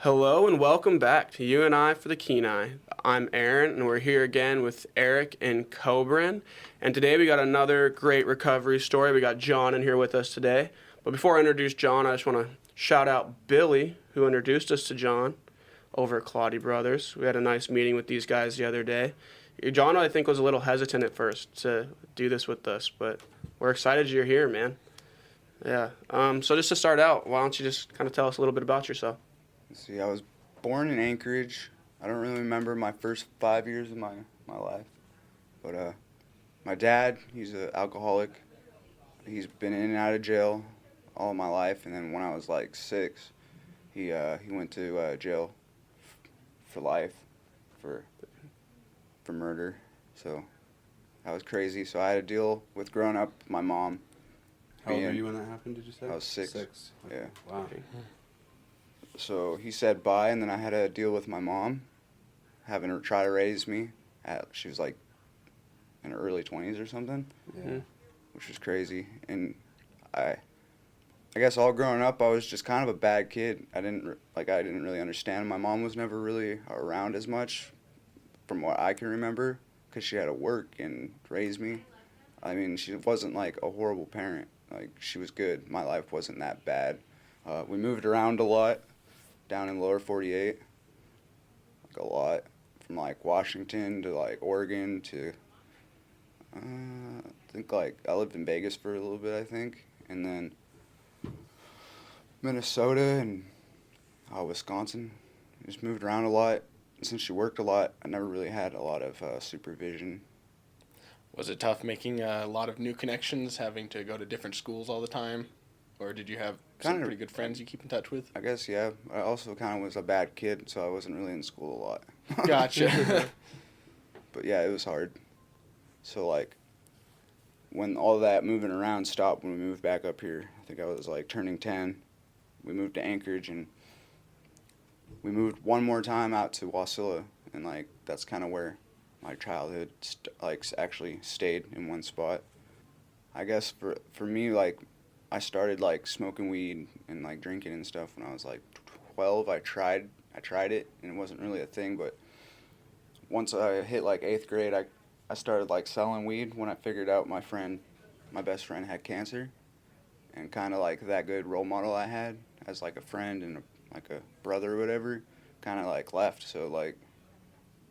Hello and welcome back to You and I for the Kenai. I'm Aaron and we're here again with Eric and Cobran. And today we got another great recovery story. We got John in here with us today. But before I introduce John, I just want to shout out Billy, who introduced us to John over at Claudia Brothers. We had a nice meeting with these guys the other day. John, I think, was a little hesitant at first to do this with us, but we're excited you're here, man. Yeah. So just to start out, why don't you just kind of tell us a little bit about yourself? See, I was born in Anchorage. I don't really remember my first 5 years of my life. But my dad, he's an alcoholic. He's been in and out of jail all my life. And then when I was like 6, he went to jail for life for murder. So that was crazy. So I had to deal with growing up with my mom. How old were you when that happened, did you say? I was 6. Six. Yeah. Wow. So he said bye, and then I had to deal with my mom, having her try to raise me. She was like in her early 20s or something, Yeah. which was crazy. And I guess all growing up, I was just kind of a bad kid. I didn't really understand. My mom was never really around as much, from what I can remember, because she had to work and raise me. I mean, she wasn't like a horrible parent. Like, she was good. My life wasn't that bad. We moved around a lot. Down in lower 48, like a lot, from like Washington to like Oregon to, I think like I lived in Vegas for a little bit, I think, and then Minnesota and Wisconsin. Just moved around a lot. Since she worked a lot, I never really had a lot of supervision. Was it tough making a lot of new connections, having to go to different schools all the time? Or did you have some pretty good friends you keep in touch with? I guess, yeah. I also kind of was a bad kid, so I wasn't really in school a lot. Gotcha. But yeah, it was hard. So like, when all that moving around stopped when we moved back up here, I think I was like turning 10, we moved to Anchorage, and we moved one more time out to Wasilla, and like that's kind of where my childhood actually stayed in one spot. I guess for me, like, I started like smoking weed and like drinking and stuff when I was like 12. I tried it, and it wasn't really a thing, but once I hit like 8th grade, I started like selling weed when I figured out my best friend had cancer, and kind of like that good role model I had as like a friend and like a brother or whatever kind of like left. So like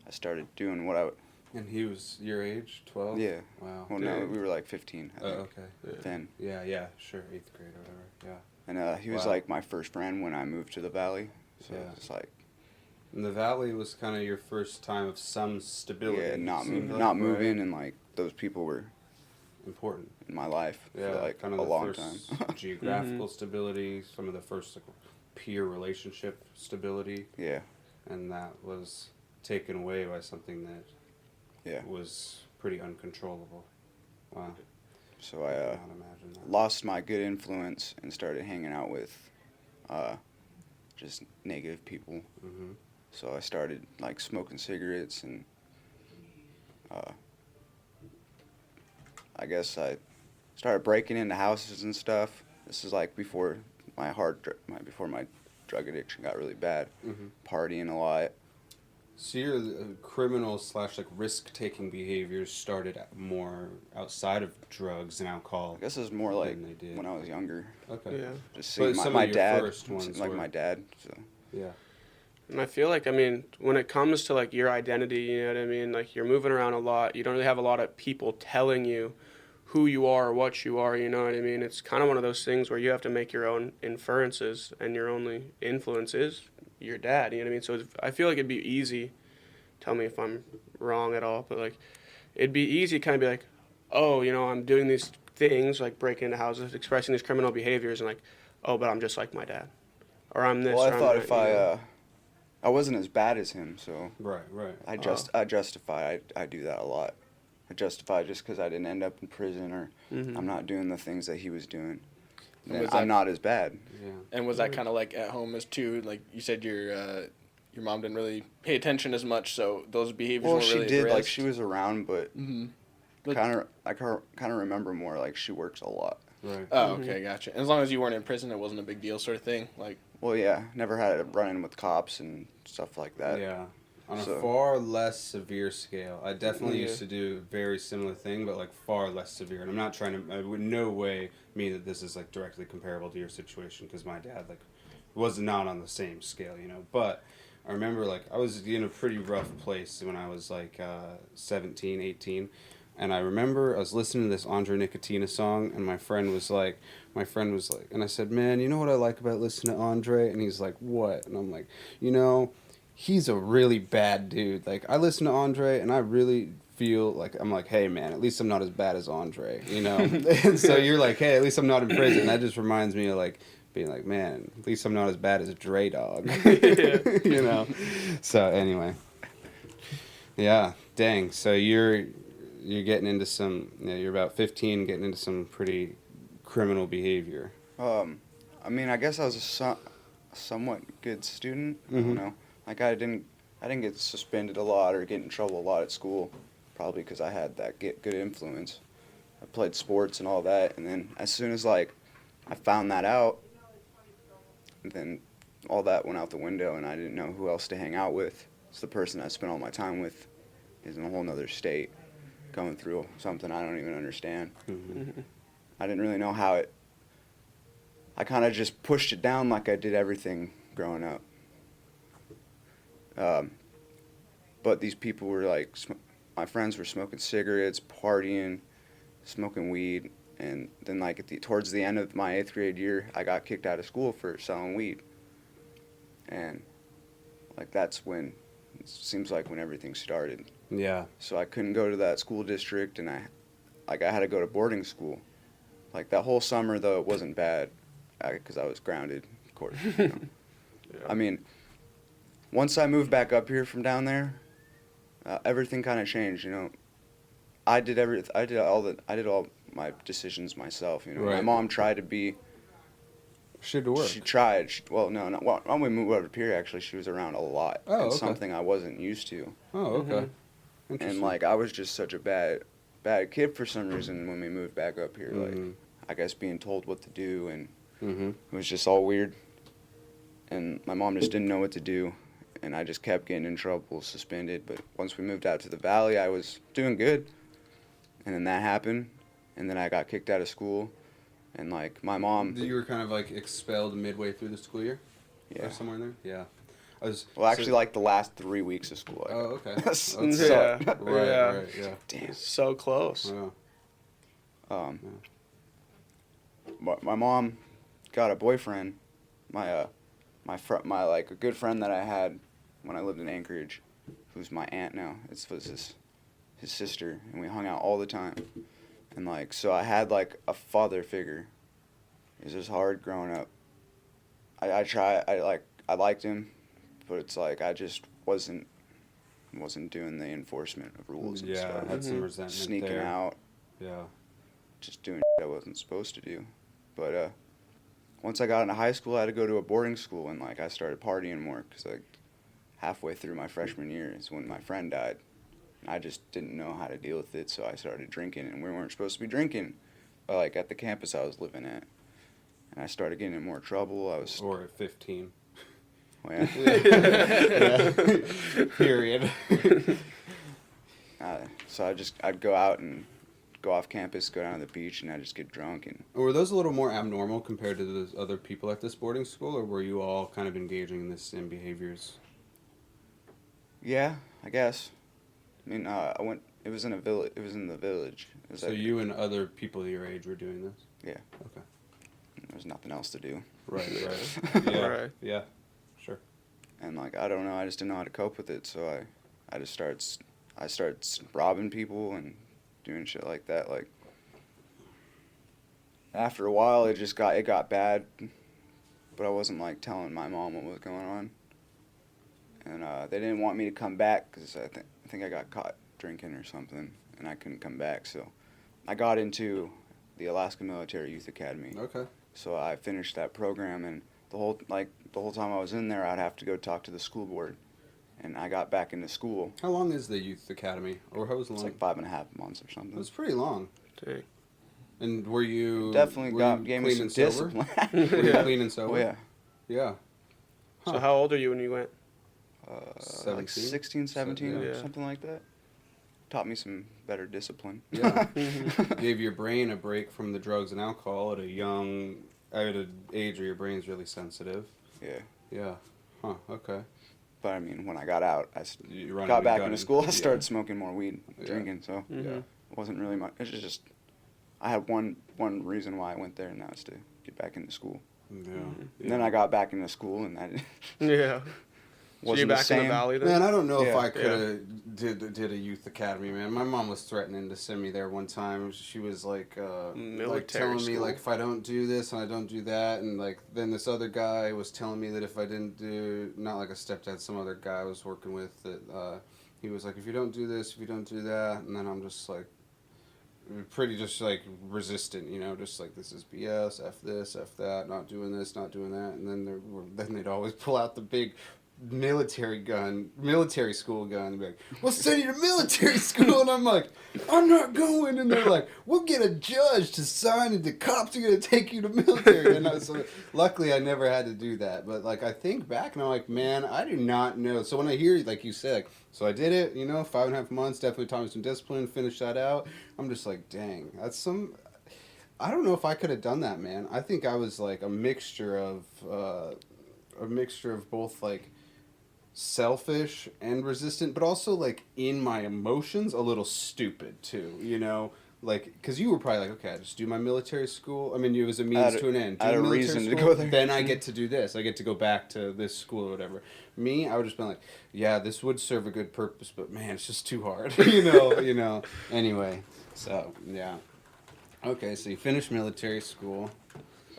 I started doing what I would. And he was your age, 12? Yeah. Wow. Well, no, we were like 15, I think. Oh, okay. Then. Yeah, sure, 8th grade or whatever, yeah. And he was like my first friend when I moved to the Valley. So Yeah. it's like. And the Valley was kind of your first time of some stability. Yeah, not right? moving, and like those people were important in my life yeah, for like kind of a the long first time. geographical stability, some of the first like, peer relationship stability. Yeah. And that was taken away by something that was pretty uncontrollable. Wow. So I cannot imagine that. lost my good influence and started hanging out with just negative people. Mm-hmm. So I started like smoking cigarettes, and I guess I started breaking into houses and stuff. This is like before my drug addiction got really bad. Mm-hmm. Partying a lot. So your criminal / like risk-taking behaviors started more outside of drugs and alcohol. I guess it was more like they did. when I was younger. Okay. Yeah. Just seeing some my of your dad, first ones like were- my dad. So Yeah. And I feel like, I mean, when it comes to like your identity, you know what I mean? Like you're moving around a lot. You don't really have a lot of people telling you who you are or what you are, you know what I mean? It's kind of one of those things where you have to make your own inferences, and your only influence is your dad, you know what I mean? So I feel like it'd be easy, tell me if I'm wrong at all, but like it'd be easy to kind of be like, oh, you know, I'm doing these things, like breaking into houses, expressing these criminal behaviors, and like, oh, but I'm just like my dad. Or I'm this, well, or I I'm thought that, if you know? I wasn't as bad as him, so Right. I justify. I do that a lot. I justify just because I didn't end up in prison, or I'm not doing the things that he was doing. Then I'm not as bad. Yeah. And was that kind of like at home as too? Like you said, your mom didn't really pay attention as much, so those behaviors Well, weren't she really did. addressed. Like she was around, but Mm-hmm. I kind of remember more like she works a lot. Right. Oh, okay, gotcha. And as long as you weren't in prison, it wasn't a big deal, sort of thing. Like, Well, yeah, never had a run-in with cops and stuff like that. Yeah. On a So- far less severe scale. I definitely Yeah. used to do a very similar thing, but like far less severe. And I'm not trying to, I would no way mean that this is like directly comparable to your situation because my dad like was not on the same scale, you know. But I remember like I was in a pretty rough place when I was like 17, 18. And I remember I was listening to this Andre Nicotina song, and my friend was like, and I said, man, you know what I like about listening to Andre? And he's like, what? And I'm like, you know, he's a really bad dude. Like, I listen to Andre, and I really feel like, I'm like, hey, man, at least I'm not as bad as Andre, you know? And so you're like, hey, at least I'm not in prison. That just reminds me of, like, being like, man, at least I'm not as bad as Dre Dog. You know? So, anyway. Yeah, dang. So you're getting into some, you're about 15, getting into some pretty criminal behavior. I mean, I guess I was a somewhat good student. I don't know. Like I didn't get suspended a lot or get in trouble a lot at school, probably because I had that good influence. I played sports and all that, and then as soon as like I found that out, then all that went out the window, and I didn't know who else to hang out with. So the person I spent all my time with is in a whole nother state, going through something I don't even understand. I didn't really know how it. I kind of just pushed it down like I did everything growing up. But these people were like, my friends were smoking cigarettes, partying, smoking weed, and then like towards the end of my 8th grade year, I got kicked out of school for selling weed. And like that's when, it seems like when everything started. Yeah. So I couldn't go to that school district, and I had to go to boarding school. Like that whole summer though, it wasn't bad, because I was grounded, of course. You know? Yeah. I mean, once I moved back up here from down there, everything kind of changed. You know, I did all my decisions myself. You know, my Right. mom tried to be. Should work. She tried. Well, no. Well, when we moved up here, actually, she was around a lot. Oh, and okay. something I wasn't used to. Oh, okay. And Interesting. like I was just such a bad kid for some reason when we moved back up here. Mhm. Like I guess being told what to do, and Mm-hmm. it was just all weird. And my mom just didn't know what to do, and I just kept getting in trouble, suspended. But once we moved out to the valley, I was doing good. And then that happened, and then I got kicked out of school, and like my mom. You were kind of like expelled midway through the school year? Yeah. Or somewhere in there? Yeah. I was. Well, actually, so- like the last 3 weeks of school. Oh, okay. That's- Yeah. Right, Yeah. right, yeah. Damn. So close. Yeah. My mom got a boyfriend, my like a good friend that I had when I lived in Anchorage, who's my aunt now. It was his sister, and we hung out all the time. And like, so I had like a father figure. It was just hard growing up. I liked him, but it's like I just wasn't doing the enforcement of rules and Yeah, stuff. I had some resentment Sneaking there. out, Yeah. just doing shit I wasn't supposed to do. But once I got into high school, I had to go to a boarding school, and like I started partying more because like halfway through my freshman year is when my friend died. And I just didn't know how to deal with it, so I started drinking, and we weren't supposed to be drinking, like at the campus I was living at. And I started getting in more trouble. I was, Or at 15. well, Yeah. Period. so I'd go out and go off campus, go down to the beach, and I'd just get drunk. And Were those a little more abnormal compared to the other people at this boarding school, or were you all kind of engaging in the same behaviors? yeah, I guess. I mean, I went. It was in a village. It was in the village. It was So like, you and other people your age were doing this? Yeah. Okay. there was nothing else to do. Right, right. Yeah, Right. yeah, sure. And like I don't know, I just didn't know how to cope with it. So I just started robbing people and doing shit like that. Like after a while, it got bad. But I wasn't like telling my mom what was going on. And they didn't want me to come back because I think I got caught drinking or something, and I couldn't come back. So I got into the Alaska Military Youth Academy. Okay. So I finished that program, and the whole time I was in there, I'd have to go talk to the school board, and I got back into school. How long is the youth academy, or how was it It's long? like 5.5 months or something. It was pretty long. Dang. And were you Definitely were you gave me clean some and sober? discipline. Were you Yeah. clean and sober? Oh yeah. Yeah. So how old are you when you went? Like 17? 16, 17, Yeah. something like that. Taught me some better discipline. Yeah. Mhm. Gave your brain a break from the drugs and alcohol at an age where your brain's really sensitive. Yeah. Yeah. Huh. Okay. But I mean, when I got out, You run got back gunning. into school. I Yeah. started smoking more weed, Yeah. drinking. So Mhm. it wasn't really much. It's just I had one reason why I went there, and that was to get back into school. Yeah. And then I got back into school, and that Yeah. So wasn't you the back in the same. valley then? Man, I don't know if Yeah. I could have did a youth academy, man. My mom was threatening to send me there one time. She was like Military telling me school? like if I don't do this and I don't do that, and like then this other guy was telling me that if I didn't do, not like a stepdad, some other guy I was working with, that he was like, if you don't do this, if you don't do that, and then I'm just like pretty just like resistant, you know, just like this is BS, F this, F that, not doing this, not doing that, and then they'd always pull out the big military school gun, and be like, we'll send you to military school, and I'm like, I'm not going, and they're like, we'll get a judge to sign, and the cops are gonna take you to military, and so luckily I never had to do that, but like I think back and I'm like, man, I do not know. So when I hear like you said, like, so I did it, you know, 5.5 months, definitely taught me some discipline, finished that out. I'm just like, dang, that's some. I don't know if I could have done that, man. I think I was like a mixture of both like selfish and resistant, but also like in my emotions a little stupid too, you know, like because you were probably like, okay, I just do my military school. I mean, it was a means to an end. I had a military reason to school, go there. then I get to do this, I get to go back to this school or whatever. Me, I would just been like, yeah, this would serve a good purpose, but man, it's just too hard. you know anyway, so yeah. Okay, so you finished military school.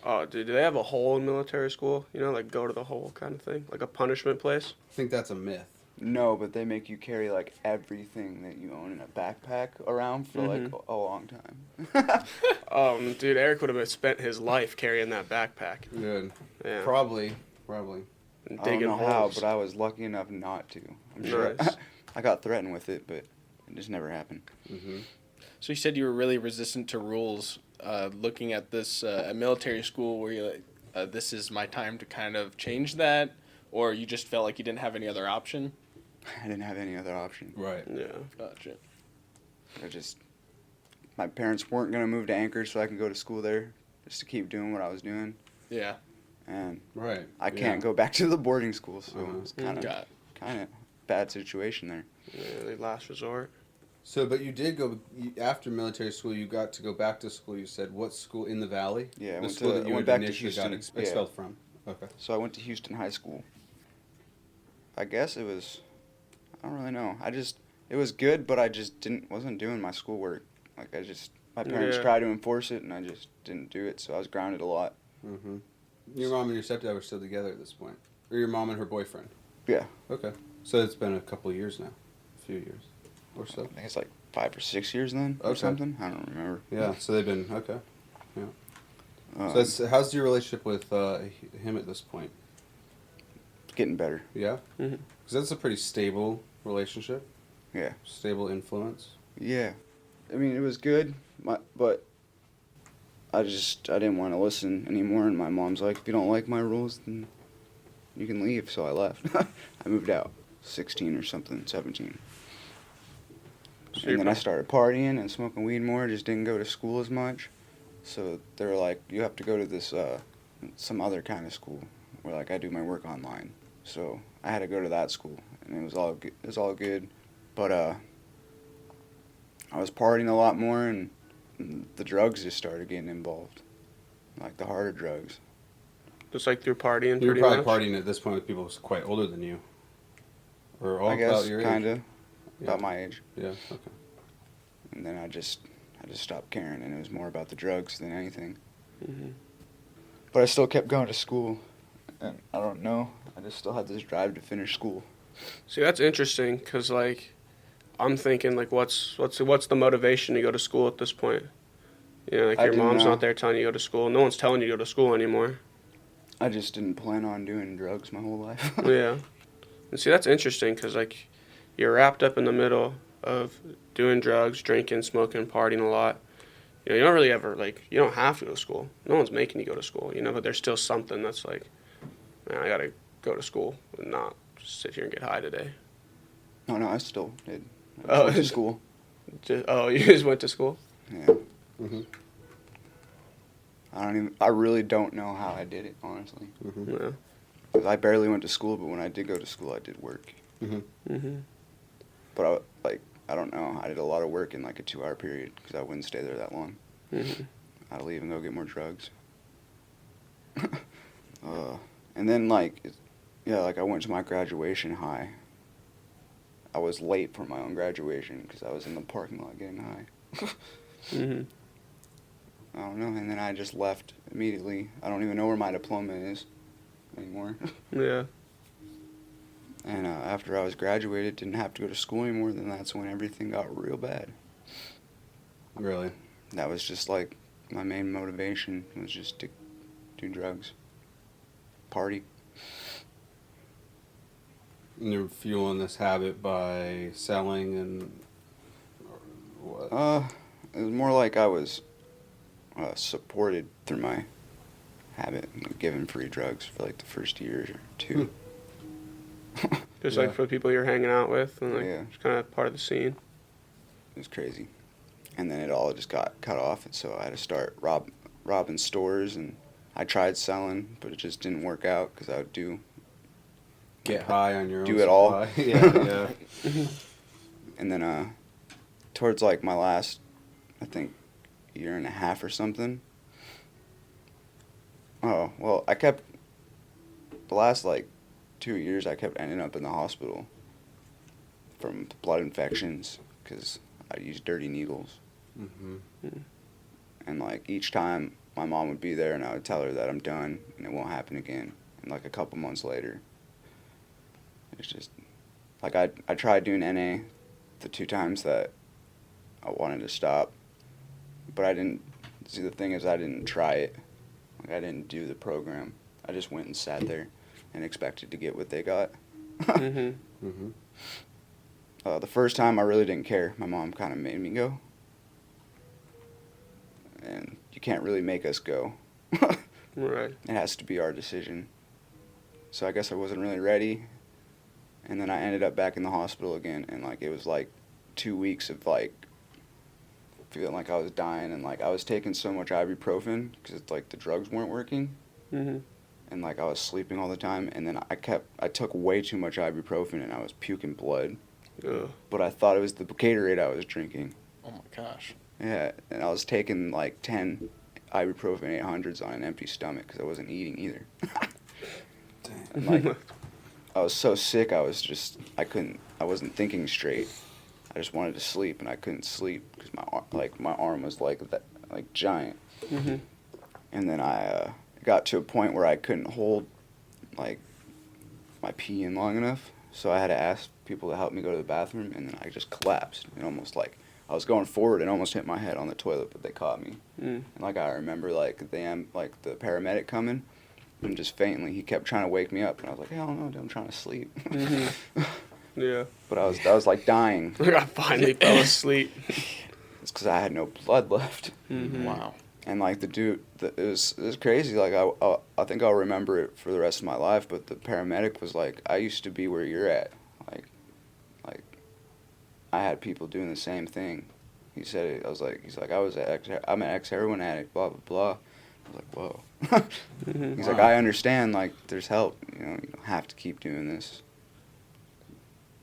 Oh, dude, do they have a hole in military school? You know, like go to the hole kind of thing? Like a punishment place? I think that's a myth. No, but they make you carry like everything that you own in a backpack around for like Mhm. a long time. Dude, Eric would have spent his life carrying that backpack. Good. Yeah. Probably. And I don't digging know how, holes. but I was lucky enough not to. I'm sure. Nice. I got threatened with it, but it just never happened. Mm-hmm. So you said you were really resistant to rules. Looking at this at military school, where you like, this is my time to kind of change that, or you just felt like you didn't have any other option? I didn't have any other option. Right. Yeah. Gotcha. My parents weren't going to move to Anchorage so I could go to school there just to keep doing what I was doing. Yeah. And Right. I can't go back to the boarding school, so Uh-huh. it's kind Got it. of bad situation there. Yeah, the last resort. So, but you did go after military school. You got to go back to school. You said what school in the valley? Yeah, I the went school to- that I you went had back to initially got Houston. expelled from. Okay. So I went to Houston High School. I guess it was, I don't really know. It was good, but I just wasn't doing my schoolwork. Like my parents Yeah. tried to enforce it, and I just didn't do it, so I was grounded a lot. Mm-hmm. Your mom and your stepdad were still together at this point, or your mom and her boyfriend? Yeah. Okay. So it's been a couple of years now, a few years, or so. I think it's like 5 or 6 years then, or Okay. something. I don't remember. Yeah. So they've been okay. Um, So how's your relationship with him at this point? getting better. Yeah. Mhm. Because that's a pretty stable relationship. Yeah. Stable influence. Yeah. I mean, it was good, but I didn't want to listen anymore, and my mom's like, if you don't like my rules, then you can leave, so I left. I moved out, 16 or something, 17. And then I started partying and smoking weed more, just didn't go to school as much. So they were like, you have to go to this, some other kind of school, where like I do my work online. So I had to go to that school, and it was all good. But I was partying a lot more, and the drugs just started getting involved, like the harder drugs. Just like through partying, You were pretty probably much. partying at this point with people who's quite older than you, or all I guess about your age. kind of Yeah. about my age. Yeah. Okay. And then I just stopped caring, and it was more about the drugs than anything. Mhm. But I still kept going to school, and I don't know. I just still had this drive to finish school. See, that's interesting, cause like, I'm thinking like, what's the motivation to go to school at this point? You know, like I your didn't mom's know. not there telling you to go to school. No one's telling you to go to school anymore. I just didn't plan on doing drugs my whole life. Yeah. And see, that's interesting, cause like, you're wrapped up in the middle of doing drugs, drinking, smoking, partying a lot, you don't really ever, like, you don't have to go to school. No one's making you go to school, but there's still something that's like, man, I got to go to school and not just sit here and get high today. No, I still did. I Oh, went to school. You just went to school? Yeah. Mm-hmm. I really don't know how I did it, honestly. Mm-hmm. Yeah. 'Cause I barely went to school, but when I did go to school, I did work. Mm-hmm. But I don't know. I did a lot of work in like a 2-hour period because I wouldn't stay there that long. Mm-hmm. I'd leave and go get more drugs. And then like I went to my graduation high. I was late for my own graduation because I was in the parking lot getting high. Mm-hmm. I don't know. And then I just left immediately. I don't even know where my diploma is anymore. Yeah. And after I was graduated, didn't have to go to school anymore, then that's when everything got real bad. Really? That was just like my main motivation was just to do drugs. Party. And you're fueling this habit by selling and or what? It was more like I was supported through my habit, giving free drugs for like the first year or two. Just Yeah. like for the people you're hanging out with and like Yeah. just kind of part of the scene. It was crazy. And then it all just got cut off, and so I had to start robbing stores, and I tried selling, but it just didn't work out because I would Get high on your own do it all. supply. Yeah, yeah. And then towards like my last, I think, year and a half or something. Oh, well, the last like 2 years, I kept ending up in the hospital from blood infections because I used dirty needles. Mm-hmm. And like each time my mom would be there and I would tell her that I'm done and it won't happen again. And like a couple months later, it's just like I tried doing NA the 2 times that I wanted to stop, but I didn't. See, the thing is, I didn't try it. Like I didn't do the program. I just went and sat there and expected to get what they got. Mm-hmm. Mm-hmm. The first time I really didn't care. My mom kind of made me go. And you can't really make us go. Right. It has to be our decision. So I guess I wasn't really ready. And then I ended up back in the hospital again. And like it was like 2 weeks of like feeling like I was dying. And like I was taking so much ibuprofen because it's like the drugs weren't working. Mm-hmm. And like I was sleeping all the time. And then I took way too much ibuprofen and I was puking blood. Ugh. But I thought it was the Gatorade I was drinking. Oh my gosh. Yeah, and I was taking like 10 ibuprofen 800s on an empty stomach because I wasn't eating either. And like, I was so sick, I wasn't thinking straight. I just wanted to sleep, and I couldn't sleep because my arm was like giant. Mm-hmm. And then I got to a point where I couldn't hold like my pee in long enough, so I had to ask people to help me go to the bathroom, and then I just collapsed and almost like. I was going forward and almost hit my head on the toilet, but they caught me. Mm. And like I remember like the paramedic coming, and just faintly he kept trying to wake me up, and I was like, hell no, dude, I'm trying to sleep. Mm-hmm. Yeah. But I was like dying. I finally fell asleep. It's because I had no blood left. Mm-hmm. Wow. And like the dude, it was crazy. Like I think I'll remember it for the rest of my life. But the paramedic was like, I used to be where you're at. Like I had people doing the same thing. He said it. He's like, I'm an ex-heroin addict, blah, blah, blah. I was like, whoa. Mm-hmm. He's Wow. like, I understand, like, there's help. You don't have to keep doing this.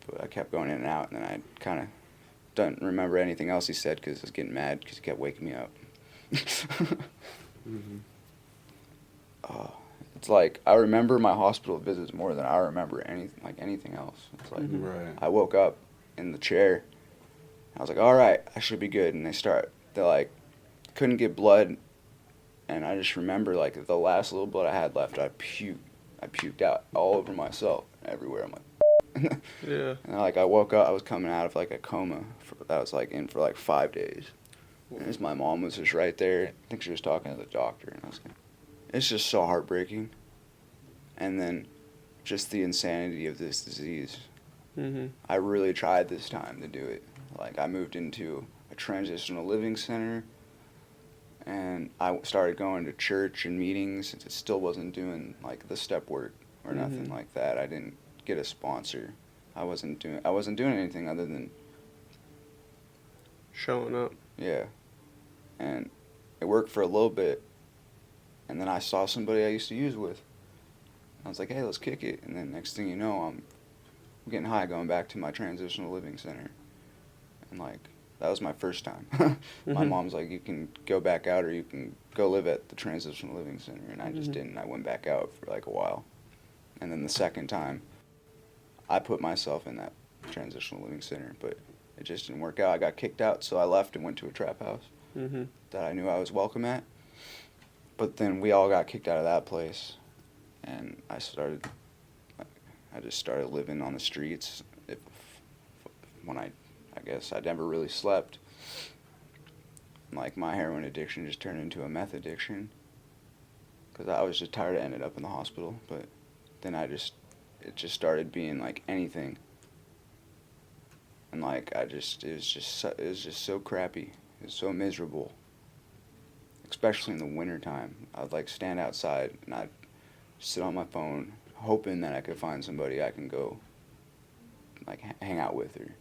But I kept going in and out, and then I kind of don't remember anything else he said because I was getting mad because he kept waking me up. Mm-hmm. It's like, I remember my hospital visits more than I remember anything else. It's like, Mhm. Right. I woke up in the chair. I was like, all right, I should be good. And they like, couldn't get blood. And I just remember like the last little blood I had left, I puked out all over myself, everywhere. I'm like, Yeah. and like I woke up, I was coming out of like a coma that I was like in for like 5 days. And my mom was just right there. I think she was talking to the doctor. And I was like, it's just so heartbreaking. And then just the insanity of this disease. Mm-hmm. I really tried this time to do it. Like, I moved into a transitional living center. and I started going to church and meetings. It still wasn't doing like the step work or nothing like that. I didn't get a sponsor. I wasn't doing anything other than Showing up. yeah. And it worked for a little bit, and then I saw somebody I used to use with. I was like, hey, let's kick it. And then next thing you know, I'm getting high going back to my transitional living center. And like, that was my first time. My mom's like, you can go back out or you can go live at the transitional living center. And I just didn't. I went back out for like a while. And then the second time, I put myself in that transitional living center, but it just didn't work out. I got kicked out, so I left and went to a trap house that I knew I was welcome at. But then we all got kicked out of that place, and I just started living on the streets. When I guess I never really slept. Like, my heroin addiction just turned into a meth addiction, because I was just tired of ending up in the hospital. But then it just started being like anything. And like, it was just so crappy. It was so miserable. Especially in the wintertime. I'd like stand outside and I'd sit on my phone hoping that I could find somebody I can go like hang out with or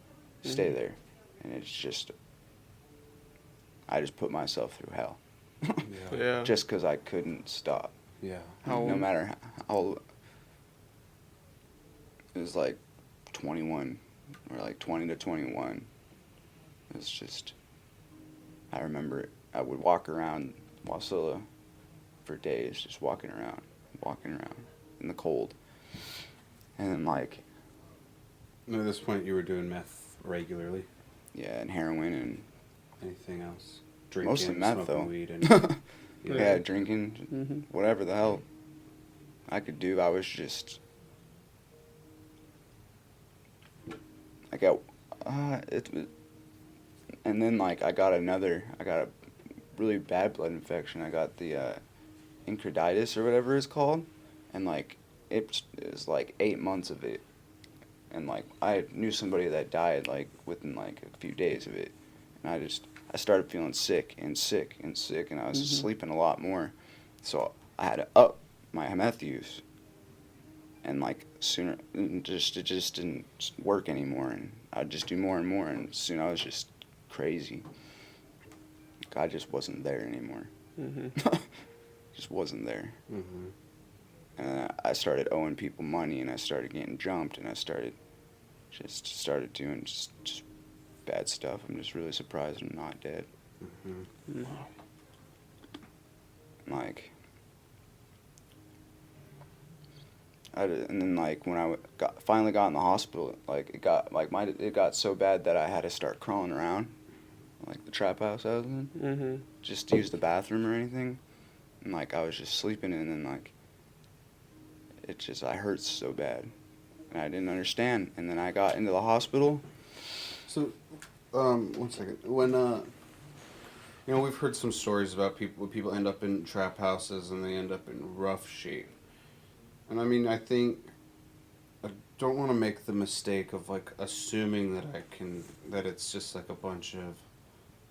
stay there. And it's just, I just put myself through hell. Yeah. Just because I couldn't stop. Yeah. No matter how, it was like 21 or like 20 to 21. It's just, I remember I would walk around Wasilla for days, just walking around in the cold. And then like, And at this point, you were doing meth regularly. yeah, and heroin and Anything else? Drinking, mostly meth smoking though. weed, and Yeah, drinking, whatever the hell I could do. I was just, I got, and then like I got a really bad blood infection. I got the enteritis or whatever it's called, and like it was like 8 months of it, and like I knew somebody that died like within like a few days of it, and I started feeling sick and sick and sick, and I was sleeping a lot more, so I had to up my meth use, and like sooner it just didn't work anymore, and I'd just do more and more, and soon I was just crazy. I just wasn't there anymore. Just wasn't there. And I started owing people money, and I started getting jumped, and I started doing just bad stuff. I'm just really surprised I'm not dead. Like, and then like when I finally got in the hospital, like it got so bad that I had to start crawling around, like the trap house I was in, just to use the bathroom or anything, and like I was just sleeping, and then like I hurt so bad, and I didn't understand, and then I got into the hospital. So, 1 second. When we've heard some stories about people end up in trap houses and they end up in rough shape. And I mean, I think I don't want to make the mistake of like assuming that it's just like a bunch of.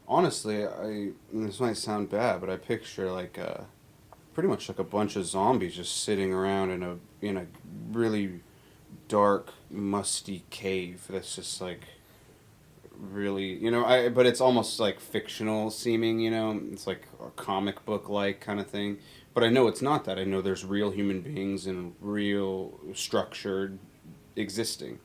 Honestly, and this might sound bad, but I picture like pretty much like a bunch of zombies just sitting around in a really dark, musty cave that's just like really, but it's almost like fictional seeming, it's like a comic book like kind of thing. But I know it's not that. I know there's real human beings and real structured existing.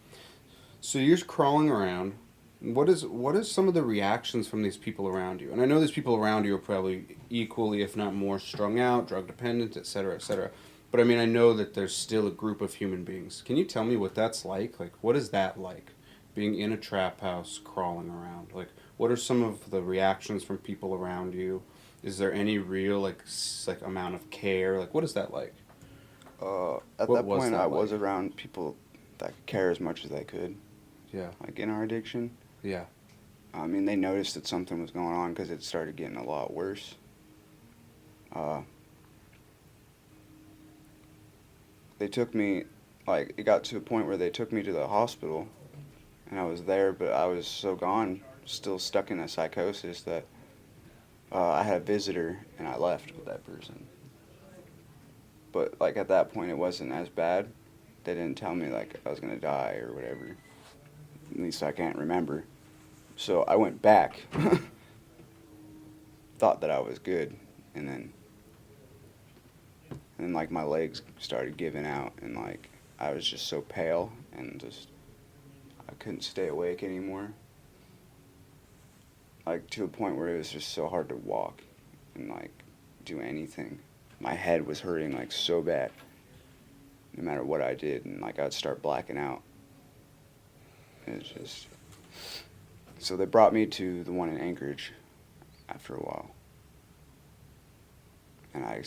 So you're just crawling around. What is some of the reactions from these people around you? And I know these people around you are probably equally, if not more, strung out, drug dependent, et cetera, et cetera. But I mean, I know that there's still a group of human beings. Can you tell me what that's like? Like, what is that like? Being in a trap house, crawling around. Like, what are some of the reactions from people around you? Is there any real like amount of care? Like, what is that like? At What that was point, that I was like? around people that could care as much as they could, Yeah. like in our addiction. Yeah. I mean, they noticed that something was going on because it started getting a lot worse. They took me, like, it got to a point where they took me to the hospital, and I was there, but I was so gone, still stuck in a psychosis that I had a visitor and I left with that person. But like at that point, it wasn't as bad. They didn't tell me like I was gonna die or whatever. At least I can't remember. So I went back, thought that I was good, and then like my legs started giving out, and like I was just so pale and just I couldn't stay awake anymore. Like to a point where it was just so hard to walk and like do anything. My head was hurting like so bad, no matter what I did, and like I'd start blacking out. It was just so they brought me to the one in Anchorage after a while. And I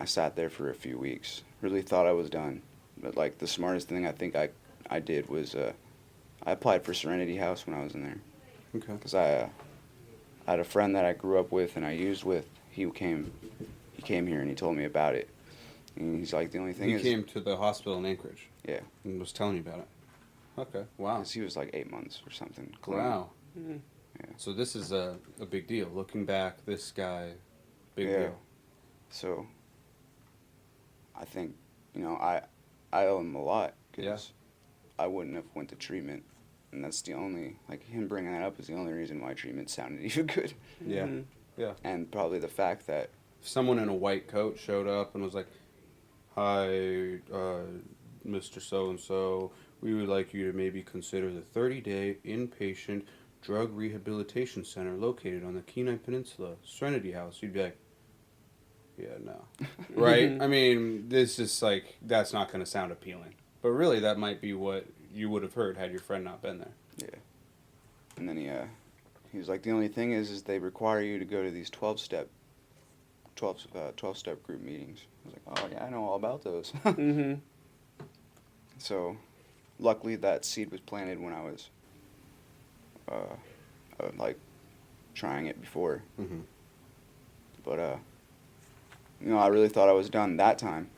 sat there for a few weeks. Really thought I was done. But like the smartest thing I think I did was I applied for Serenity House when I was in there. Okay. Because I had a friend that I grew up with and I used with. He came here and he told me about it. And he's like, the only thing He is... came to the hospital in Anchorage. Yeah. And was telling you about it. Okay. Wow. 'Cause he was like 8 months or something. clean. Wow. Mm-hmm. Yeah. So this is a big deal. Looking back, this guy, big Yeah. deal. So I think, I owe him a lot. Because I wouldn't have went to treatment. And that's the only, like him bringing that up is the only reason why treatment sounded even good. Yeah. Mm-hmm. Yeah. And probably the fact that, If someone in a white coat showed up and was like, "Hi, Mr. So-and-so, we would like you to maybe consider the 30-day inpatient drug rehabilitation center located on the Kenai Peninsula, Serenity House," you'd be like, yeah, no. Right? I mean, this is like, that's not going to sound appealing. But really, that might be what you would have heard had your friend not been there. yeah. And then he was like, the only thing is they require you to go to these 12-step group meetings. I was like, oh yeah, I know all about those. Mm-hmm. So, luckily that seed was planted when I was, like, trying it before. Mm-hmm. But, I really thought I was done that time.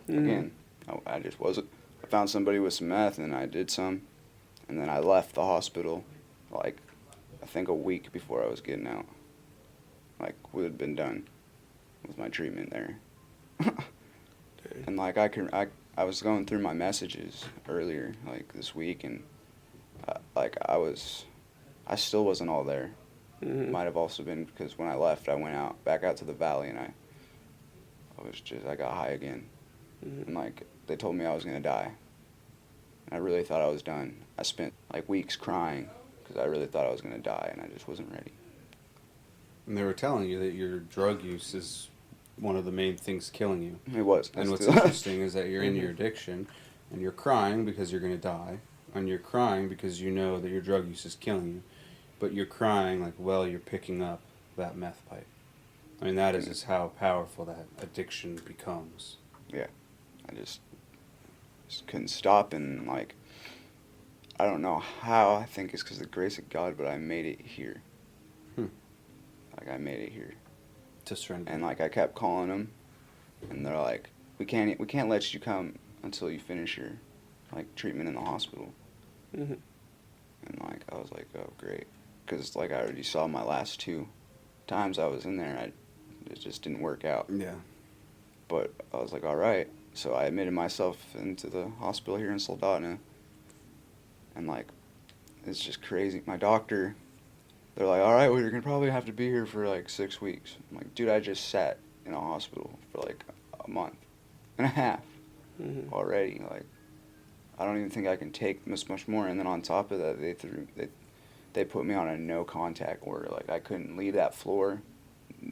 Again, I just wasn't. I found somebody with some meth and I did some. And then I left the hospital, like, I think a week before I was getting out. Like, we had been done with my treatment there. And, like, I was going through my messages earlier, like, this week, and, I still wasn't all there. Mm-hmm. Might have also been because when I left, I went back out to the valley, and I got high again. Mm-hmm. And, like, they told me I was going to die. And I really thought I was done. I spent, like, weeks crying because I really thought I was going to die, and I just wasn't ready. And they were telling you that your drug use is one of the main things killing you. It was. And what's That's interesting is that you're in your addiction, and you're crying because you're going to die, and you're crying because you know that your drug use is killing you, but you're crying like, well, you're picking up that meth pipe. I mean, that is just how powerful that addiction becomes. Yeah. I just couldn't stop, and, like, I don't know how. I think it's because of the grace of God, but I made it here. Like, I made it here. To surrender. And, like, I kept calling them, and they're like, we can't let you come until you finish your, like, treatment in the hospital. Mm-hmm. And, like, I was like, oh, great. Because, like, I already saw my last 2 times I was in there, it just didn't work out. Yeah. But I was like, all right. So I admitted myself into the hospital here in Soldotna. And, like, it's just crazy. My doctor, they're like, all right, well, you're going to probably have to be here for, like, 6 weeks. I'm like, dude, I just sat in a hospital for, like, a month and a half Mm-hmm. already. Like, I don't even think I can take this much more. And then on top of that, they put me on a no contact order. Like, I couldn't leave that floor.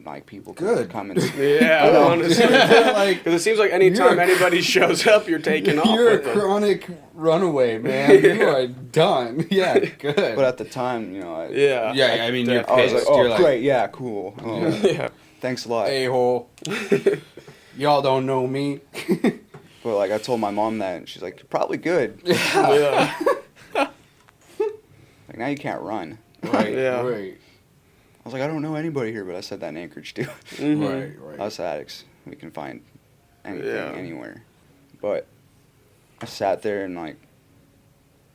Like, people could Good. come and Yeah, honestly. Like, Because it seems like anytime You're a- anybody shows up, you're taking off. you're a with them. chronic runaway, man. You are done. Yeah, good. But at the time, Yeah. yeah, I mean, you're I was like, pissed. oh, You're like, great, yeah, cool. Oh, Yeah. thanks a lot. a-hole. Y'all don't know me. But, like, I told my mom that, and she's like, you're probably good. Yeah. Like, now you can't run. Right, Yeah. right, I was like, I don't know anybody here, but I said that in Anchorage, too. Mm-hmm. right. Us addicts, we can find anything, Yeah. anywhere. But I sat there, and, like,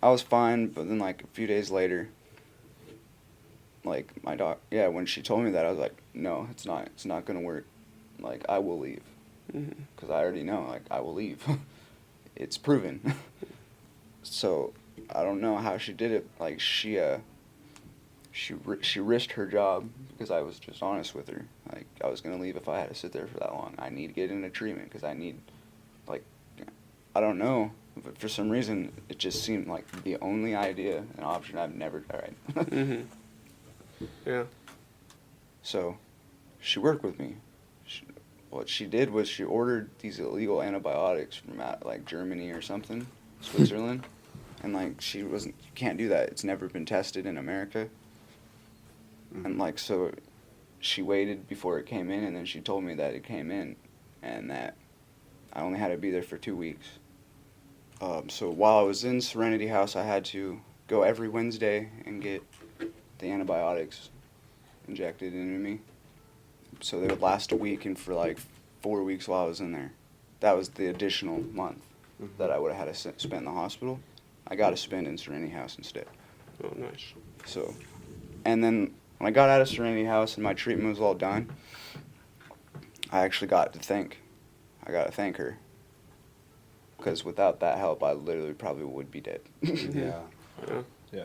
I was fine, but then, like, a few days later, like when she told me that, I was like, no, it's not gonna work. Like, I will leave, because I already know, like, I will leave. It's proven. So I don't know how she did it. Like, she risked her job because I was just honest with her. Like, I was gonna leave if I had to sit there for that long. I need to get into treatment because I need, like, I don't know, but for some reason it just seemed like the only idea and option I've never tried. Yeah. So she worked with me. What she did was she ordered these illegal antibiotics from like Germany or something, Switzerland, and like she wasn't. You can't do that. It's never been tested in America. And like, so she waited before it came in, and then she told me that it came in, and that I only had to be there for 2 weeks. So while I was in Serenity House, I had to go every Wednesday and get the antibiotics injected into me. So they would last a week, and for like 4 weeks while I was in there. That was the additional month that I would have had to spend in the hospital. I got to spend in Serenity House instead. Oh, nice. So, and then when I got out of Serenity House and my treatment was all done, I actually got to thank her. Because without that help, I literally probably would be dead. Yeah. Yeah.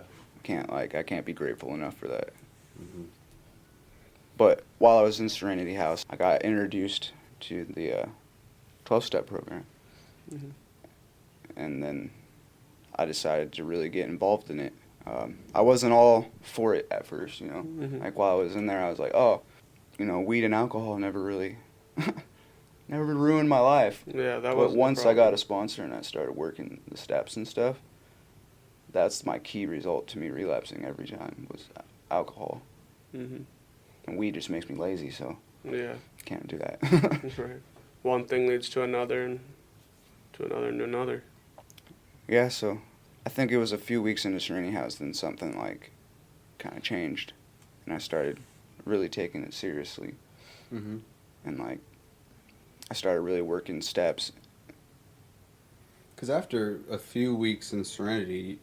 I can't be grateful enough for that. Mm-hmm. But while I was in Serenity House, I got introduced to the 12-step program. And then I decided to really get involved in it. I wasn't all for it at first, you know. Like, while I was in there, I was like, oh, you know, weed and alcohol never really, never ruined my life. Yeah, that was. But once I got a sponsor and I started working the steps and stuff, that's my key result to me relapsing every time was alcohol. And weed just makes me lazy, so Yeah. can't do that. That's right. One thing leads to another, and to another, and to another. Yeah, so I think it was a few weeks into Serenity House then something like kind of changed, and I started really taking it seriously. And like I started really working steps. Because after a few weeks in Serenity,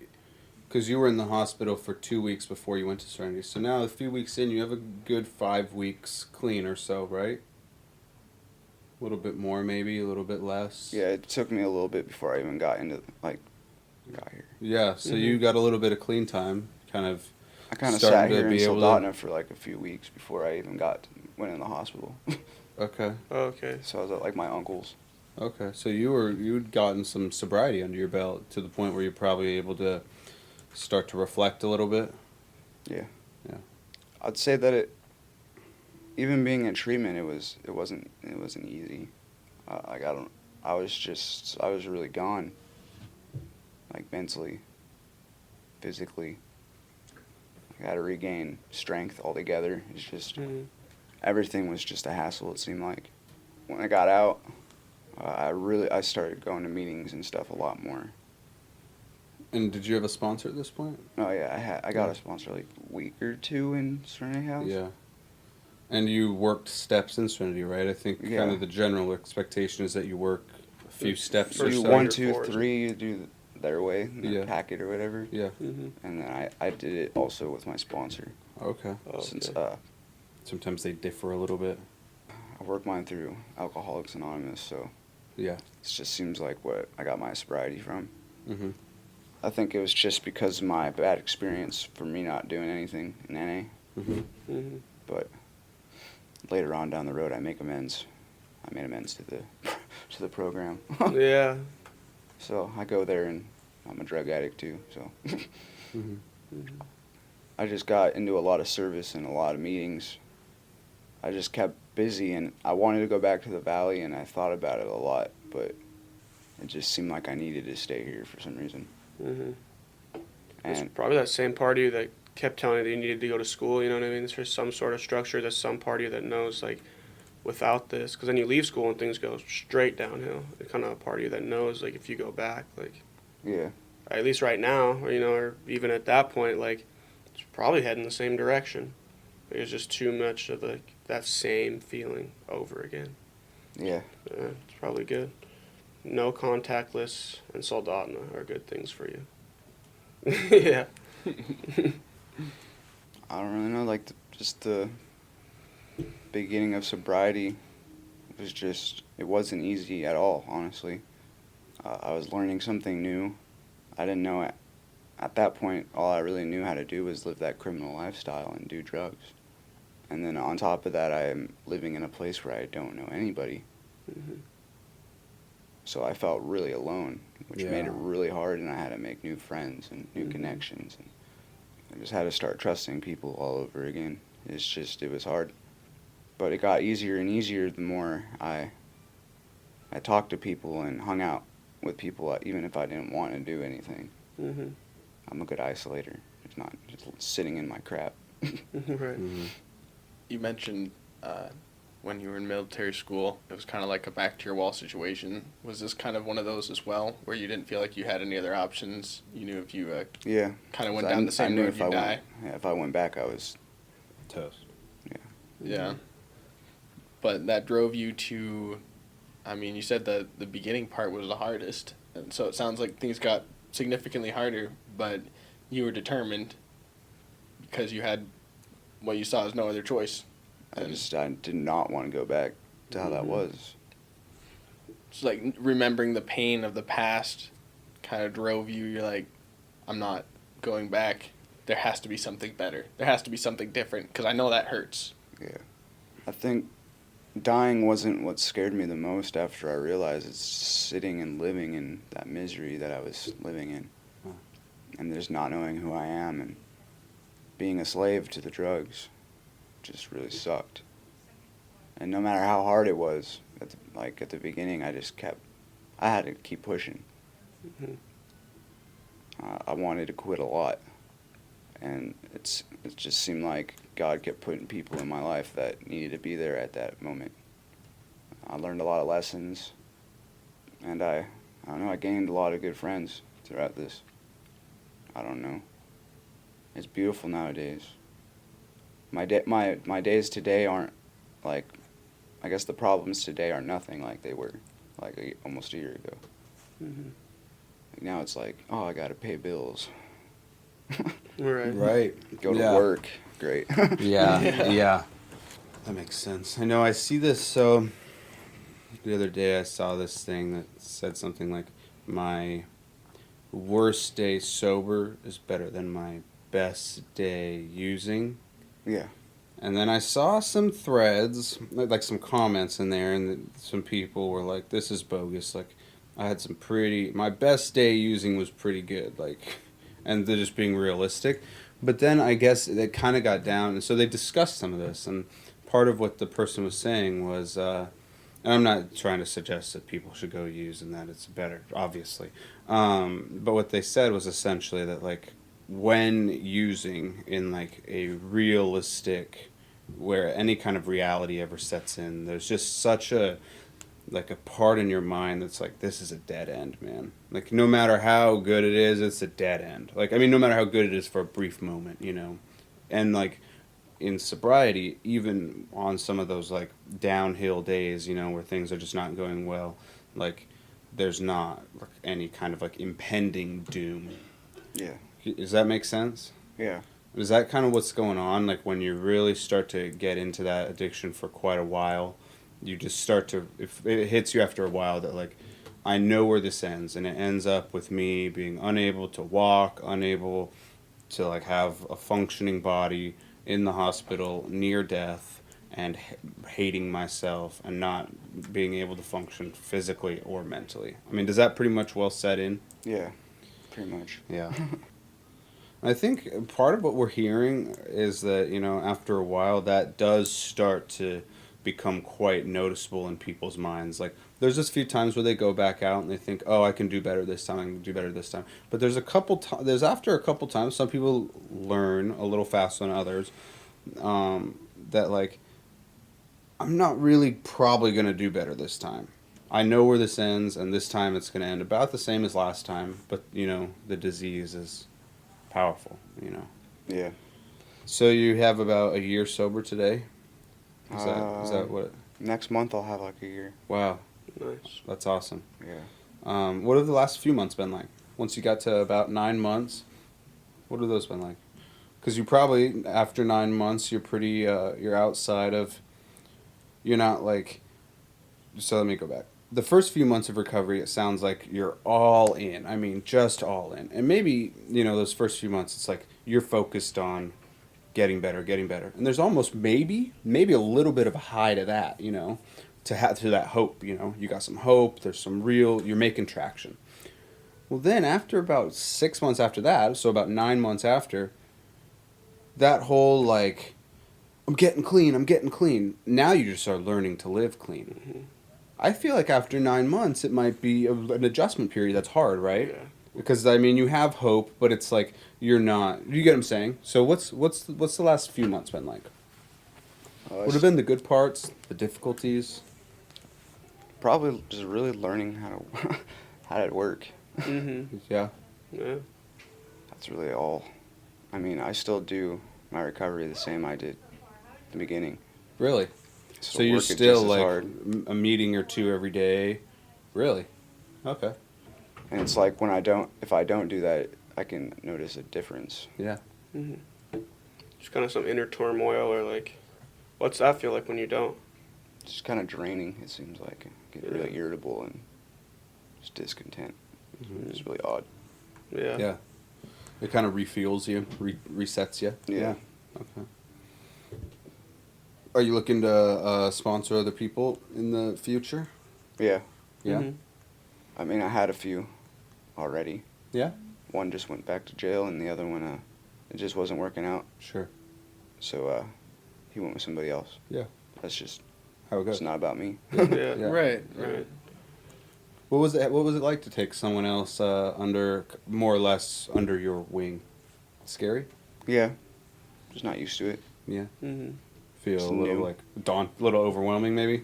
because you were in the hospital for 2 weeks before you went to Serenity, so now a few weeks in, you have a good 5 weeks clean or so, right? A little bit more, maybe a little bit less. Yeah, it took me a little bit before I even got into got here. Yeah, so you got a little bit of clean time, kind of. I kind of starting sat to here in be able to- Soldotna for like a few weeks before I even went in the hospital. Okay. Okay. So I was at like my uncle's. Okay, so you'd gotten some sobriety under your belt to the point where you're probably able to start to reflect a little bit. Yeah. Yeah. I'd say that even being in treatment, it wasn't easy. I was really gone. Like mentally, physically. I had to regain strength altogether. It's just everything was just a hassle. It seemed like when I got out, I started going to meetings and stuff a lot more. And did you have a sponsor at this point? Oh yeah, I got a sponsor like a week or two in Serenity House. Yeah. And you worked steps in Serenity, right? I think kind of the general expectation is that you work a few steps or You so. do 1, 2, 3. You do their way, Yeah. their packet or whatever. Yeah. And then I did it also with my sponsor. Okay. Since Sometimes they differ a little bit. I worked mine through Alcoholics Anonymous, so Yeah. it just seems like what I got my sobriety from. Mm-hmm. I think it was just because of my bad experience for me not doing anything in NA. Mm-hmm. But later on down the road, I made amends to the to the program. Yeah. So I go there, and I'm a drug addict too. So I just got into a lot of service and a lot of meetings. I just kept busy, and I wanted to go back to the Valley, and I thought about it a lot, but it just seemed like I needed to stay here for some reason. It's And probably that same part of you that kept telling you that you needed to go to school, you know what I mean? There's some sort of structure, there's some part of you that knows, like, without this, because then you leave school and things go straight downhill. It's kind of a part of you that knows, like, if you go back, like, yeah, at least right now, or, you know, or even at that point, like, it's probably heading the same direction. Like, it's just too much of, like, that same feeling over again. yeah. It's probably good. No contactless and Soldotna are good things for you. Yeah. I don't really know. Like just the beginning of sobriety was just, it wasn't easy at all, honestly. I was learning something new. I didn't know it. At that point, all I really knew how to do was live that criminal lifestyle and do drugs. And then on top of that, I am living in a place where I don't know anybody. Mm-hmm. So I felt really alone, which made Yeah. it really hard, and I had to make new friends and new Mhm. connections. And I just had to start trusting people all over again. It was hard. But it got easier and easier the more I talked to people and hung out with people, even if I didn't want to do anything. Mm-hmm. I'm a good isolator. It's not just sitting in my crap. Right. Mhm. You mentioned when you were in military school, it was kind of like a back to your wall situation. Was this kind of one of those as well, where you didn't feel like you had any other options? You knew if you Yeah. kind of went 'Cause down the I same knew road, if you'd I die. went, yeah, if I went back, I was, Toast. Yeah. But that drove you to, I mean, you said the beginning part was the hardest. And so it sounds like things got significantly harder, but you were determined because you had what you saw as no other choice. I And did not want to go back to how that Mhm. was. it's like remembering the pain of the past kind of drove you. You're like, I'm not going back. There has to be something better. There has to be something different because I know that hurts. Yeah. I think dying wasn't what scared me the most after I realized it's sitting and living in that misery that I was living in. Huh. And just not knowing who I am and being a slave to the drugs just really sucked. And no matter how hard it was, at the beginning, I had to keep pushing. Mhm. I wanted to quit a lot. And it just seemed like God kept putting people in my life that needed to be there at that moment. I learned a lot of lessons, and I don't know, I gained a lot of good friends throughout this. I don't know. It's beautiful nowadays. My days today aren't like, I guess the problems today are nothing like they were like almost a year ago. Mm-hmm. Like now it's like, oh, I gotta pay bills. Right. Right. Go to Yeah. work. Great. Yeah, Yeah. yeah. That makes sense. I know I see this, so the other day I saw this thing that said something like, my worst day sober is better than my best day using. Yeah. And then I saw some threads, like some comments in there, and some people were like, this is bogus. Like, I had my best day using was pretty good. Like, and they're just being realistic. But then I guess it kind of got down, and so they discussed some of this. And part of what the person was saying was, and I'm not trying to suggest that people should go use and that it's better, obviously. But what they said was essentially that, like, when using in, like, a realistic, where any kind of reality ever sets in, there's just such a part in your mind that's like, this is a dead end, man. Like, no matter how good it is, it's a dead end. Like, I mean, no matter how good it is for a brief moment, you know. And, like, in sobriety, even on some of those, like, downhill days, you know, where things are just not going well, like, there's not, like, any kind of, like, impending doom. Yeah. Does that make sense? Yeah. Is that kind of what's going on? Like, when you really start to get into that addiction for quite a while, you just start to, if it hits you after a while that, like, I know where this ends, and it ends up with me being unable to walk, unable to, like, have a functioning body, in the hospital, near death, and hating myself, and not being able to function physically or mentally. I mean, does that pretty much well set in? Yeah. Pretty much. Yeah. I think part of what we're hearing is that, you know, after a while, that does start to become quite noticeable in people's minds. Like, there's just a few times where they go back out and they think, oh, I can do better this time, I can do better this time. But there's after a couple times, some people learn a little faster than others, that, like, I'm not really probably going to do better this time. I know where this ends, and this time it's going to end about the same as last time, but, you know, the disease is powerful, you know. Yeah. So you have about a year sober today? Is that what? Next month I'll have like a year. Wow, Nice. that's awesome. Yeah. What have the last few months been like? Once you got to about 9 months, what have those been like? Because you probably, after 9 months, you're pretty, you're outside of, you're not like, so let me go back. The first few months of recovery, it sounds like you're all in. I mean, just all in. And maybe, those first few months, it's like you're focused on getting better, getting better. And there's almost maybe a little bit of a high to that, to that hope, You got some hope, there's some real, you're making traction. Well, then after about 6 months after that, so about 9 months after, that whole like, I'm getting clean. Now you just are learning to live clean. Mm-hmm. I feel like after 9 months, it might be an adjustment period that's hard, right? Yeah. Because I mean, you have hope, but it's like you're not. You get what I'm saying? So what's the last few months been like? What have been the good parts, the difficulties? Probably just really learning how to work. Mm-hmm. Yeah. Yeah. That's really all. I mean, I still do my recovery the same I did at the beginning. Really? Still So you're work it still just as like hard. a meeting or two every day? Really? Okay. And it's like if I don't do that, I can notice a difference. Yeah. Mm-hmm. Just kind of some inner turmoil, or like, what's that feel like when you don't? It's just kind of draining, it seems like. I get really irritable and just discontent. Mm-hmm. It's really odd. Yeah. Yeah. It kind of refuels you, resets you. Yeah. Okay. Are you looking to sponsor other people in the future? Yeah. Yeah. Mm-hmm. I mean, I had a few already. Yeah. One just went back to jail, and the other one, it just wasn't working out. Sure. So he went with somebody else. Yeah. That's just, How it goes. it's not about me. Yeah. Yeah. Right. Right. What was it like to take someone else more or less under your wing? Scary? Yeah. Just not used to it. Yeah. Mm-hmm. Feel It's a little new. like a little overwhelming maybe.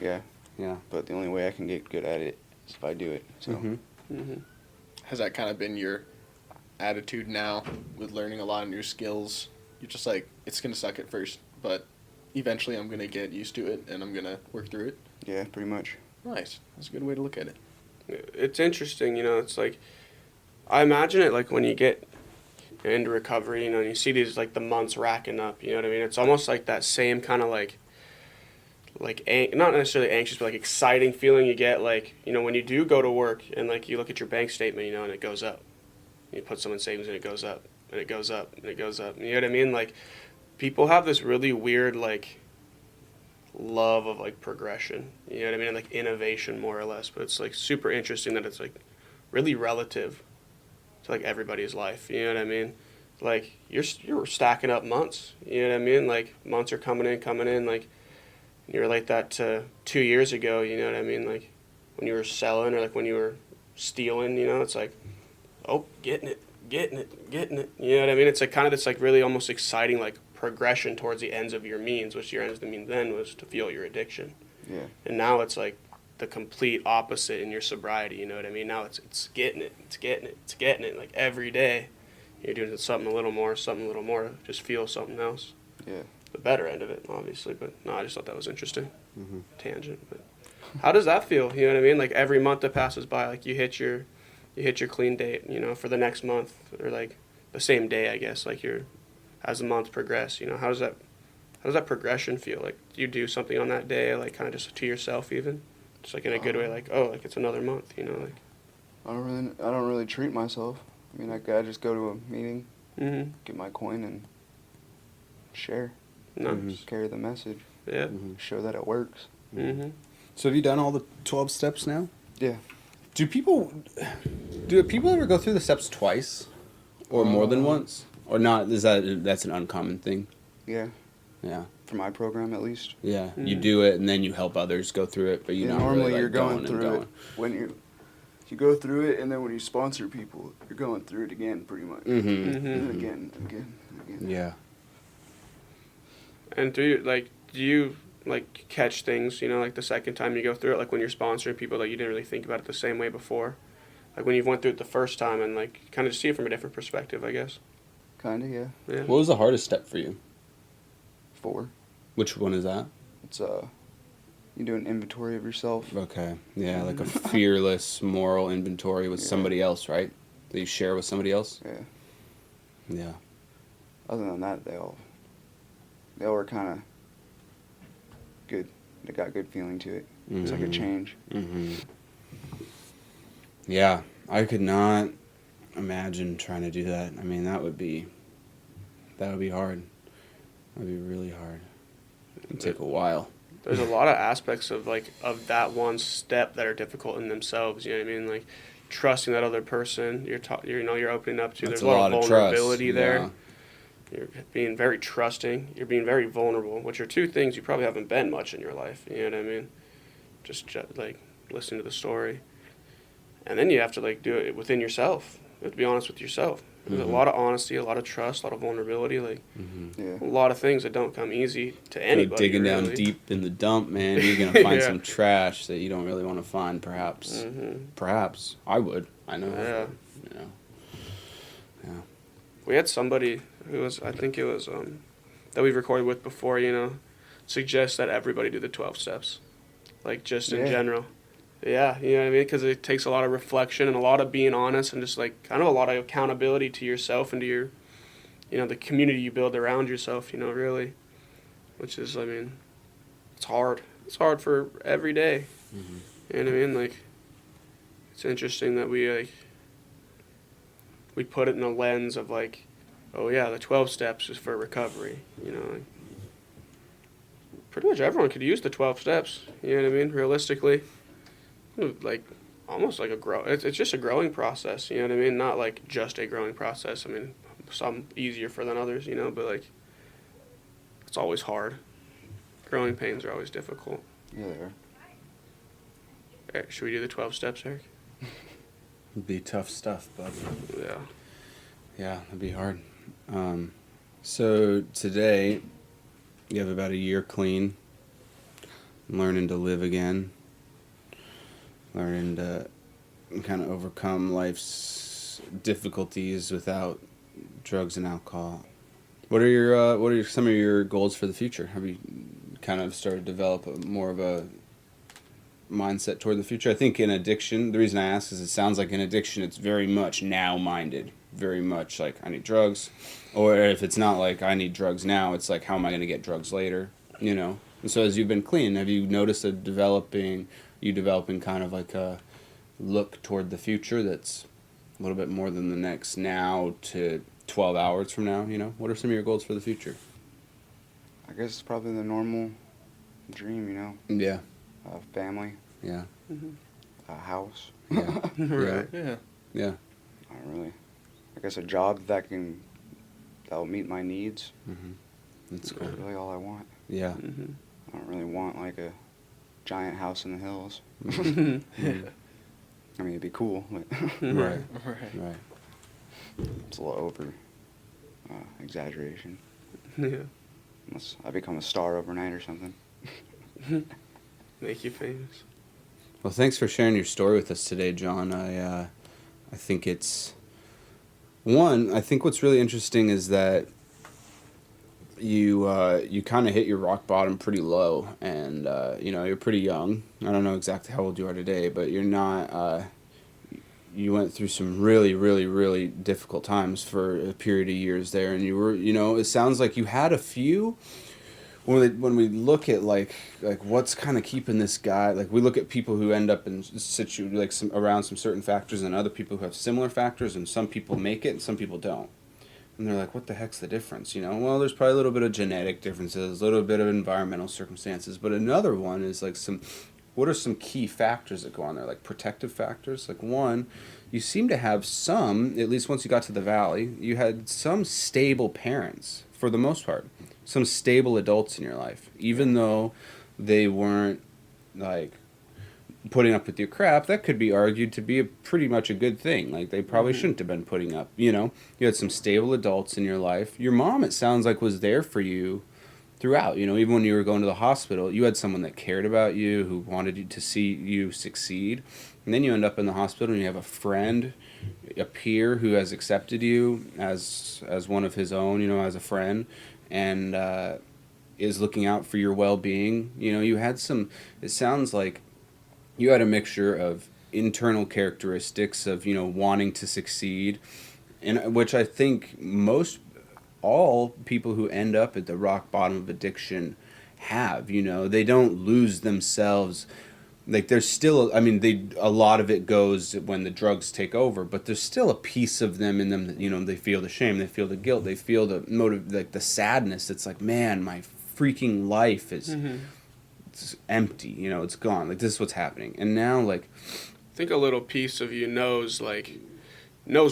Yeah. Yeah. But the only way I can get good at it is if I do it. So Mm-hmm. Mm-hmm. Has that kind of been your attitude now with learning a lot of new skills? You're just like, it's going to suck at first, but eventually I'm going to get used to it and I'm going to work through it? yeah, pretty much. Nice. That's a good way to look at it. It's interesting, it's like, I imagine it like when you get into recovery, and you see these like the months racking up, you know what I mean? It's almost like that same kind of like not necessarily anxious, but like exciting feeling you get, like, when you do go to work and like you look at your bank statement, and it goes up. You put some in savings and it goes up, and it goes up, and it goes up. You know what I mean? Like, people have this really weird like love of like progression, you know what I mean, and like innovation more or less, but it's like super interesting that it's like really relative to like everybody's life, you know what I mean? Like you're stacking up months, you know what I mean? Like months are coming in, like you're like that to 2 years ago, you know what I mean? Like when you were selling or like when you were stealing, it's like, oh, getting it, you know what I mean? It's like kind of this like really almost exciting like progression towards the ends of your means, which your ends of the means then was to fuel your addiction. Yeah. And now it's like the complete opposite in your sobriety, you know what I mean? Now it's getting it, like every day you're doing something a little more, just feel something else. Yeah. The better end of it, obviously, but no, I just thought that was interesting. Mm-hmm. Tangent, but how does that feel? You know what I mean? Like every month that passes by, like you hit your clean date, for the next month, or like the same day, I guess, like as the months progress, how does that progression feel? Like, do you do something on that day, like kind of just to yourself even? Just like in a good way, like, oh, like it's another month, like. I don't really treat myself. I mean, I just go to a meeting, Mm-hmm. get my coin, and share. Nice. Just carry the message. Yeah. Mm-hmm. Show that it works. Mm-hmm. So have you done all the 12 steps now? Yeah. Do people ever go through the steps twice, or more than once, or not? That's an uncommon thing? Yeah. Yeah. For my program, at least. Yeah. Mm-hmm. You do it, and then you help others go through it, but you're Yeah, not normally really like you're going through going. it when you go through it, and then when you sponsor people, you're going through it again, pretty much. Mm-hmm. Mm-hmm. And again, again, again. Yeah. And do you like catch things, like the second time you go through it, like when you're sponsoring people that you didn't really think about it the same way before? Like when you've went through it the first time and like kind of just see it from a different perspective, I guess. Kinda, yeah. Yeah. What was the hardest step for you? 4. Which one is that? It's you do an inventory of yourself. Okay. Yeah, like a fearless moral inventory with Yeah. somebody else, right? That you share with somebody else? Yeah. Yeah. other than that, they all were kind of good. They got good feeling to it. It's like a change. Mm-hmm. Yeah, I could not imagine trying to do that. I mean, that would be hard. That would be really hard. It'd take a while. There's a lot of aspects of that one step that are difficult in themselves. You know what I mean? Like trusting that other person you're opening up to. That's There's a lot of vulnerability trust. there. Yeah. You're being very trusting. You're being very vulnerable, which are two things you probably haven't been much in your life. You know what I mean? Just like listening to the story, and then you have to like do it within yourself. You have to be honest with yourself. There's a lot of honesty, a lot of trust, a lot of vulnerability. Like Yeah. a lot of things that don't come easy to anybody. Digging really. down deep in the dump, man, you're gonna find Yeah. some trash that you don't really want to find. Perhaps, perhaps I would. I know. Yeah. You know. Yeah. We had somebody who was, I think it was, that we've recorded with before, suggest that everybody do the 12 steps. Like, just in Yeah. general. Yeah, you know what I mean? Because it takes a lot of reflection and a lot of being honest and just, like, kind of a lot of accountability to yourself and to your, the community you build around yourself, really. Which is, I mean, it's hard. It's hard for every day. Mm-hmm. You know what I mean? Like, it's interesting that we put it in a lens of, like, oh yeah, the 12 steps is for recovery. Like, pretty much everyone could use the 12 steps. You know what I mean? Realistically, like almost like it's just a growing process. You know what I mean? Not like just a growing process. I mean, some easier for than others. But like it's always hard. Growing pains are always difficult. Yeah, they are. Right, should we do the 12 steps, Eric? It'd be tough stuff, bud. Yeah. Yeah, it'd be hard. So today, you have about a year clean, learning to live again, learning to kind of overcome life's difficulties without drugs and alcohol. What are some of your goals for the future? Have you kind of started to develop more of a mindset toward the future? I think in addiction, the reason I ask is it sounds like in addiction it's very much now-minded, very much like I need drugs, or if it's not like I need drugs now, it's like how am I going to get drugs later, And so as you've been clean, have you noticed developing kind of like a look toward the future that's a little bit more than the next now to 12 hours from now, What are some of your goals for the future? I guess it's probably the normal dream, Yeah. Family, Yeah. a house. Yeah. Right. Yeah. Yeah. I don't really. I guess a job that'll meet my needs. Mm-hmm. That's That's cool. really all I want. Yeah. Mm-hmm. I don't really want like a giant house in the hills. Mhm. I mean, it'd be cool, but Right. Right. Right. it's a little over exaggeration. Yeah. Unless I become a star overnight or something. Make you famous. Well, thanks for sharing your story with us today, John. I think I think what's really interesting is that you kind of hit your rock bottom pretty low, and you're pretty young. I don't know exactly how old you are today, but you're not. You went through some really, really, really difficult times for a period of years there, and you were, it sounds like you had a few. When we look at like what's kind of keeping this guy, like we look at people who end up in around some certain factors and other people who have similar factors, and some people make it and some people don't. And they're like, what the heck's the difference? Well, there's probably a little bit of genetic differences, a little bit of environmental circumstances, but another one is like what are some key factors that go on there, like protective factors? Like one, you seem to have some, at least once you got to the valley, you had some stable parents for the most part. Some stable adults in your life, even though they weren't like putting up with your crap. That could be argued to be pretty much a good thing. Like they probably shouldn't have been putting up. You had some stable adults in your life. Your mom, it sounds like, was there for you throughout. Even when you were going to the hospital, you had someone that cared about you, who wanted you to see you succeed. And then you end up in the hospital and you have a friend, a peer who has accepted you as one of his own, as a friend. And is looking out for your well-being. You had it sounds like you had a mixture of internal characteristics of, wanting to succeed, and which I think all people who end up at the rock bottom of addiction have. You know, they don't lose themselves. Like there's still, I mean, a lot of it goes when the drugs take over, but there's still a piece of them in them that, you know, they feel the shame, they feel the guilt, they feel the motive, like the sadness. It's like, man, my freaking life is it's empty, you know, it's gone. Like this is what's happening. And now, like, I think a little piece of you knows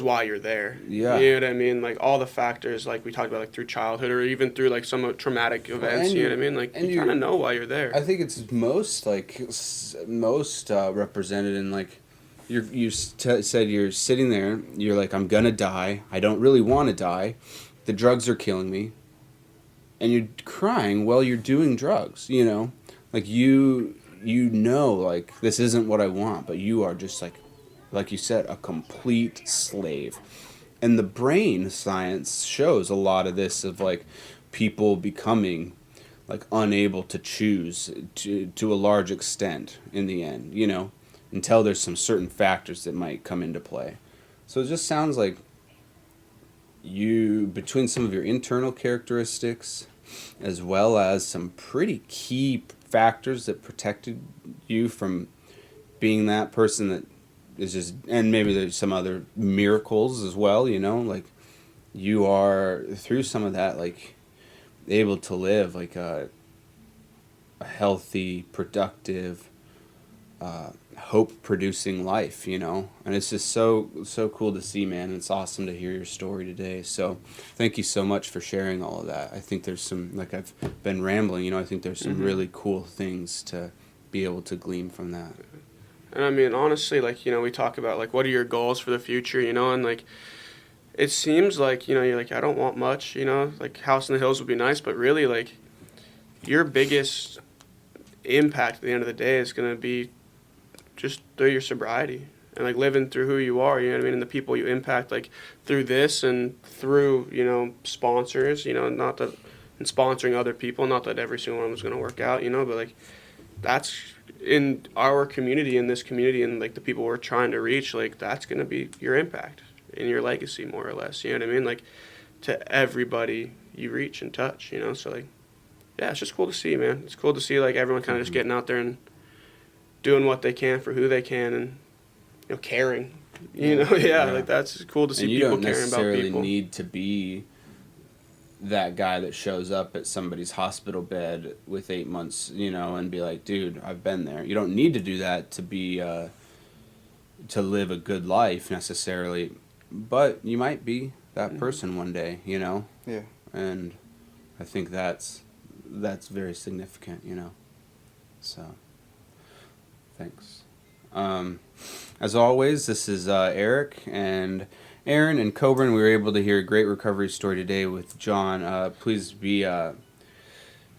why you're there. Yeah. You know what I mean? Like all the factors, like we talked about, like through childhood or even through like some traumatic events. And you know what I mean? Like you kind of know why you're there. I think it's most represented in like said you're sitting there. You're like, I'm gonna die. I don't really want to die. The drugs are killing me. And you're crying while you're doing drugs. You know, like you know, like this isn't what I want, but you are just like you said, a complete slave. And the brain science shows a lot of this of like people becoming like unable to choose to a large extent in the end, you know, until there's some certain factors that might come into play. So it just sounds like you, between some of your internal characteristics as well as some pretty key factors that protected you from being that person that is just, and maybe there's some other miracles as well, you know, like you are through some of that, like able to live like a healthy, productive, hope producing life, you know. And it's just so cool to see, man. It's awesome to hear your story today. So thank you so much for sharing all of that. I think there's some, like I've been rambling, you know, I think there's some really cool things to be able to glean from that. And I mean, honestly, like, you know, we talk about, like, what are your goals for the future, you know, and, like, it seems like, you know, you're like, I don't want much, you know, like, house in the hills would be nice, but really, like, your biggest impact at the end of the day is going to be just through your sobriety and, like, living through who you are, you know what I mean, and the people you impact, like, through this and through, you know, sponsors, you know, not that, and sponsoring other people, not that every single one was going to work out, you know, but, like, that's in our community, in this community, and like the people we're trying to reach, like that's gonna be your impact and your legacy, more or less. You know what I mean? Like to everybody you reach and touch. You know, so like, yeah, it's just cool to see, man. It's cool to see like everyone kind of just getting out there and doing what they can for who they can, and you know, caring. You know, like that's cool to see people caring about people. And you don't necessarily need to be that guy that shows up at somebody's hospital bed with 8 months, you know, and be like, dude, I've been there. You don't need to do that to be, to live a good life necessarily, but you might be that person one day, you know? Yeah. And I think that's very significant, you know? So, thanks. As always, this is Eric and Aaron and Coburn. We were able to hear a great recovery story today with John. Please be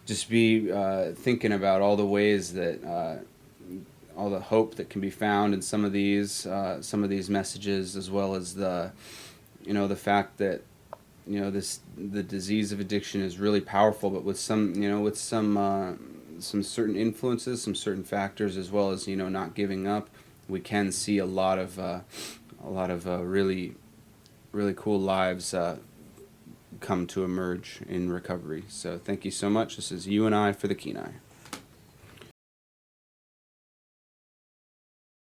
thinking about all the ways that all the hope that can be found in some of these messages, as well as the fact that the disease of addiction is really powerful, but with some certain influences, some certain factors, as well as not giving up, we can see a lot of really cool lives come to emerge in recovery. So thank you so much. This is You and I for the Kenai.